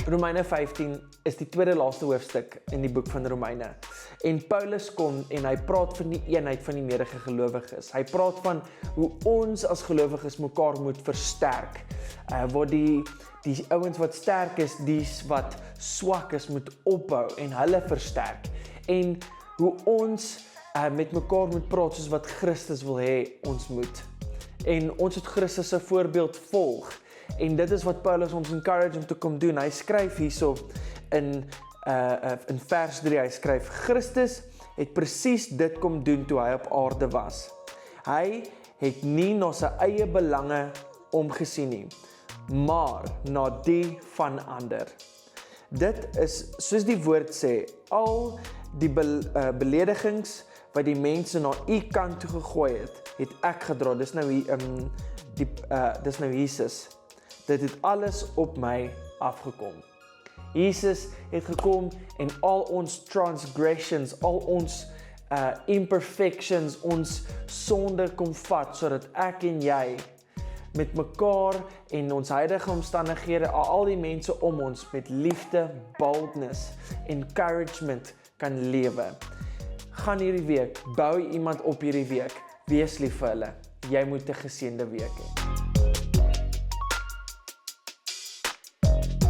Romeine 15 is die tweede laaste hoofstuk in die boek van Romeine. En Paulus kom en hy praat van die eenheid van die nederige gelowiges. Hy praat van hoe ons as gelowiges mekaar moet versterk. Waar die ouens wat sterk is, die wat swak is, moet opbou en hulle versterk. En hoe ons met mekaar moet praat soos wat Christus wil hê ons moet. En ons het Christus se voorbeeld volg. En dit is wat Paulus ons encourage om te kom doen. Hy skryf hierso in vers 3, hy skryf, Christus het presies dit kom doen toe hy op aarde was. Hy het nie na sy eie belange omgesien nie, maar na die van ander. Dit is, soos die woord sê, al die beledigings wat die mense na u kant toe gegooi het ek gedra. Dis nou dis nou Jesus. Dit het alles op my afgekom. Jesus het gekom en al ons transgressions, al ons imperfections, ons sonde kom vat, sodat ek en jy met mekaar en ons huidige omstandighede, al die mense om ons met liefde, boldness, encouragement kan lewe. Gaan hierdie week, bou iemand op hierdie week, wees lief vir hulle. Jy moet 'n geseënde week hê.